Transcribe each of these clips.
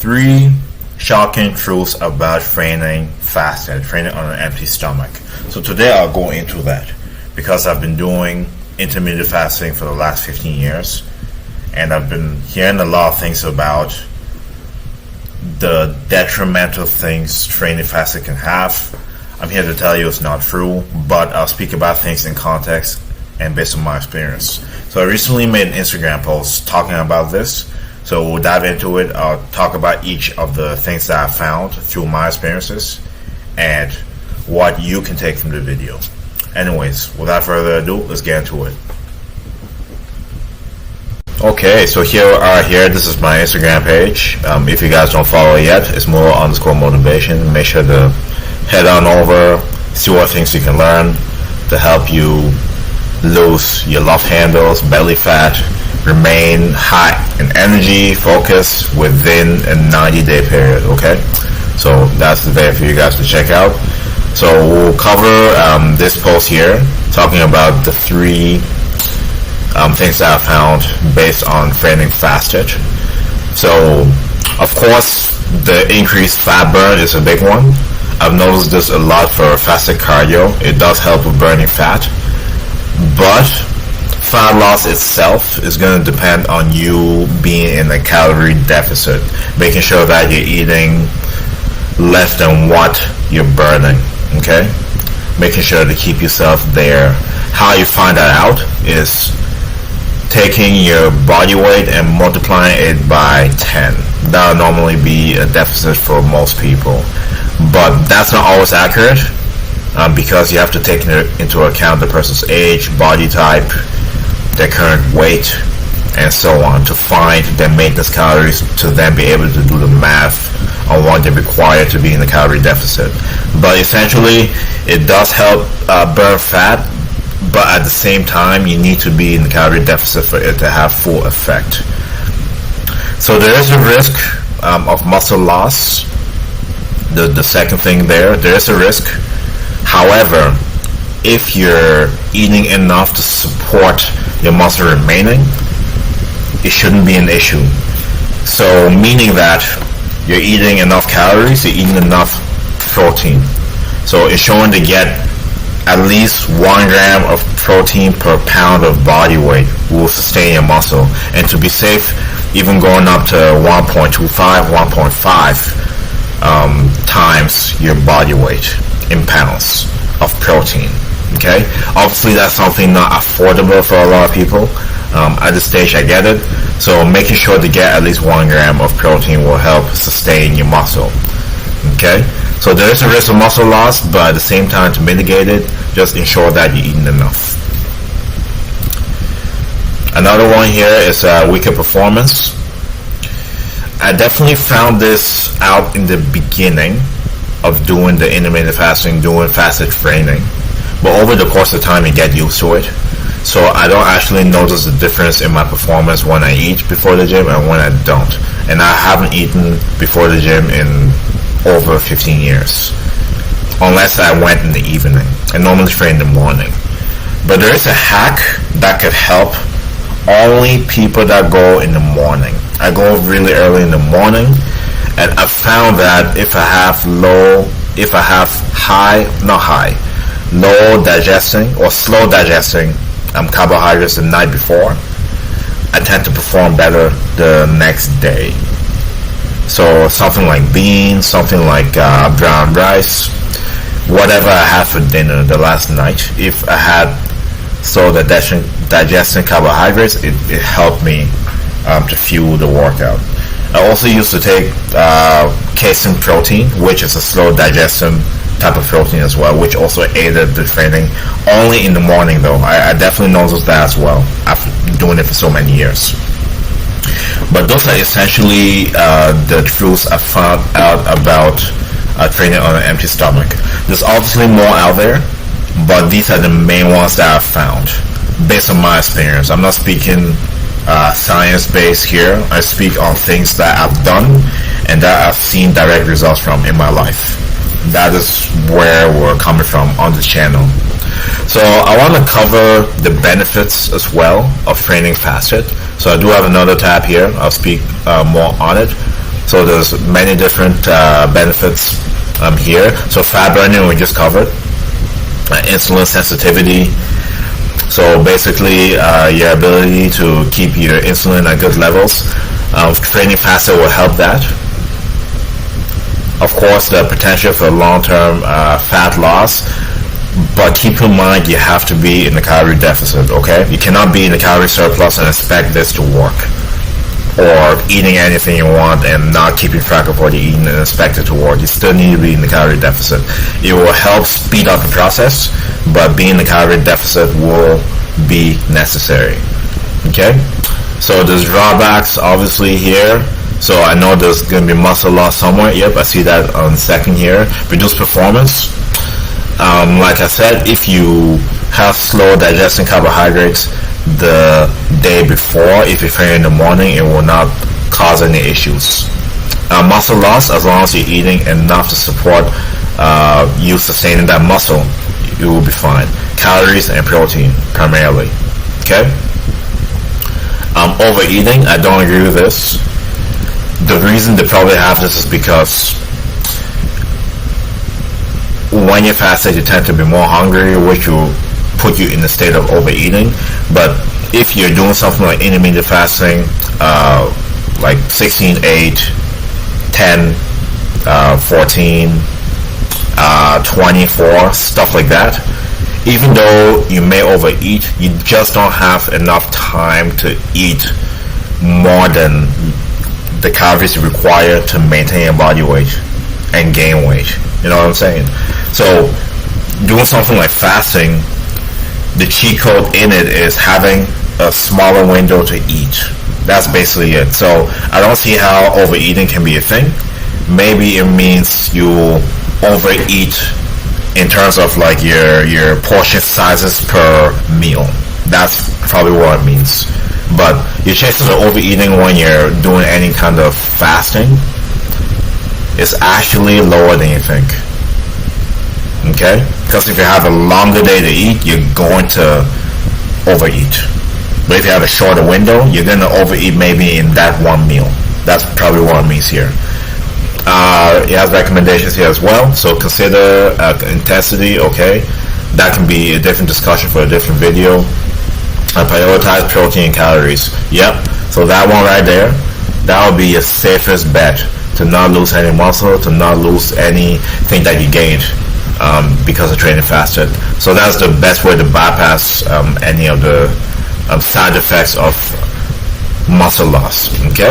3 shocking truths about training fasted, training on an empty stomach. So today I'll go into that because I've been doing intermittent fasting for the last 15 years and I've been hearing a lot of things about the detrimental things training fasted can have. I'm here to tell you it's not true, but I'll speak about things in context and based on my experience. So I recently made an Instagram post talking about this. So we'll dive into it. I'll talk about each of the things that I found through my experiences and what you can take from the video. Anyways, without further ado, let's get into it. Okay, so here this is my Instagram page. If you guys don't follow it yet, it's Mulo_motivation. Make sure to head on over, see what things you can learn to help you lose your love handles, belly fat, remain high in energy, focus within a 90-day period. Okay, so that's the day for you guys to check out. So we'll cover this post here, talking about the 3 things that I found based on training fasted. So, of course, the increased fat burn is a big one. I've noticed this a lot for fasted cardio. It does help with burning fat, but fat loss itself is going to depend on you being in a calorie deficit, making sure that you're eating less than what you're burning. Okay, making sure to keep yourself there. How you find that out is taking your body weight and multiplying it by 10. That'll normally be a deficit for most people, but that's not always accurate because you have to take into account the person's age, body type, their current weight, and so on to find their maintenance calories to then be able to do the math on what they require to be in the calorie deficit. But essentially, it does help burn fat, but at the same time, you need to be in the calorie deficit for it to have full effect. So there is a risk of muscle loss. The second thing there is a risk. However, if you're eating enough to support your muscle remaining, it shouldn't be an issue. So meaning that you're eating enough calories, you're eating enough protein. So it's showing to get at least 1 gram of protein per pound of body weight will sustain your muscle. And to be safe, even going up to 1.25, 1.5 times your body weight in pounds of protein. Okay, obviously that's something not affordable for a lot of people. At this stage I get it, so making sure to get at least 1 gram of protein will help sustain your muscle. Okay, so there is a risk of muscle loss, but at the same time, to mitigate it, just ensure that you're eating enough. Another one here is weaker performance. I definitely found this out in the beginning of doing the intermittent fasting, doing fasted training. But over the course of time, you get used to it. So I don't actually notice the difference in my performance when I eat before the gym and when I don't. And I haven't eaten before the gym in over 15 years. Unless I went in the evening. I normally train in the morning. But there is a hack that could help only people that go in the morning. I go really early in the morning. And I found that if I have low digesting or slow digesting carbohydrates the night before, I tend to perform better the next day. So something like beans, something like brown rice, whatever I had for dinner the last night, if I had slow digesting carbohydrates, it helped me to fuel the workout. I also used to take casein protein, which is a slow digesting type of protein as well, which also aided the training. Only in the morning though. I definitely noticed that as well after doing it for so many years. But those are essentially the truths I found out about training on an empty stomach. There's obviously more out there, but these are the main ones that I've found based on my experience. I'm not speaking science-based here. I speak on things that I've done and that I've seen direct results from in my life. That is where we're coming from on this channel. So I want to cover the benefits as well of training fasted. So I do have another tab here. I'll speak more on it. So there's many different benefits here. So fat burning we just covered, insulin sensitivity. So basically your ability to keep your insulin at good levels. Training faster will help that. Of course, the potential for long-term fat loss, but keep in mind you have to be in the calorie deficit, okay? You cannot be in the calorie surplus and expect this to work, or eating anything you want and not keeping track of what you're eating and expect it to work. You still need to be in the calorie deficit. It will help speed up the process, but being in the calorie deficit will be necessary, okay? So there's drawbacks obviously here. So I know there's going to be muscle loss somewhere. Yep, I see that on the second here. Reduced performance. Like I said, if you have slow digesting carbohydrates the day before, if you train in the morning, it will not cause any issues. Muscle loss, as long as you're eating enough to support you sustaining that muscle, you will be fine. Calories and protein primarily. Okay. Overeating, I don't agree with this. The reason they probably have this is because when you're fasted, you tend to be more hungry, which will put you in a state of overeating. But if you're doing something like intermittent fasting, like 16-8, 10, 14, 24, stuff like that, even though you may overeat, you just don't have enough time to eat more than the calories you require to maintain your body weight and gain weight. You know what I'm saying? So doing something like fasting, the cheat code in it is having a smaller window to eat. That's basically it. So I don't see how overeating can be a thing. Maybe it means you overeat in terms of like your portion sizes per meal. That's probably what it means. But your chances of overeating when you're doing any kind of fasting is actually lower than you think. Okay? Because if you have a longer day to eat, you're going to overeat. But if you have a shorter window, you're going to overeat maybe in that one meal. That's probably what it means here. It has recommendations here as well. So consider intensity, okay? That can be a different discussion for a different video. Prioritize protein and calories. Yep. So that one right there, that would be your safest bet to not lose any muscle, to not lose anything that you gained because of training fasted. So that's the best way to bypass any of the side effects of muscle loss. Okay.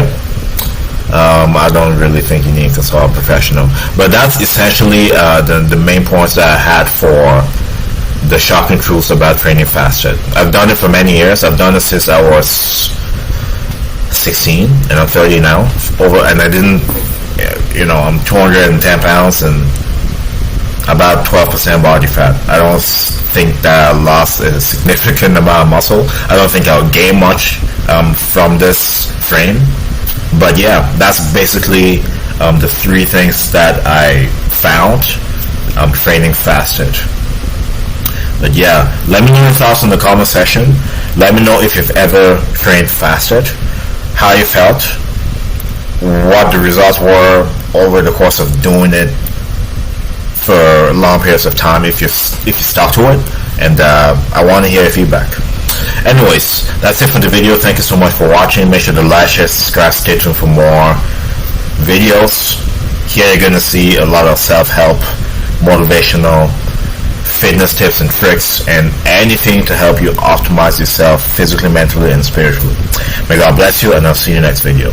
I don't really think you need to consult a professional, but that's essentially the main points that I had for the shocking truths about training fasted. I've done it for many years. I've done it since I was 16 and I'm 30 now. And I didn't, I'm 210 pounds and about 12% body fat. I don't think that I lost a significant amount of muscle. I don't think I'll gain much from this frame. But yeah, that's basically the three things that I found training fasted. But yeah, let me know your thoughts in the comment section. Let me know if you've ever trained fasted, how you felt, what the results were over the course of doing it for long periods of time, if you stuck to it, and I want to hear your feedback. Anyways, that's it for the video. Thank you so much for watching. Make sure to like, share, subscribe, stay tuned for more videos. Here you're going to see a lot of self-help, motivational, fitness tips and tricks, and anything to help you optimize yourself physically, mentally, and spiritually. May God bless you, and I'll see you in the next video.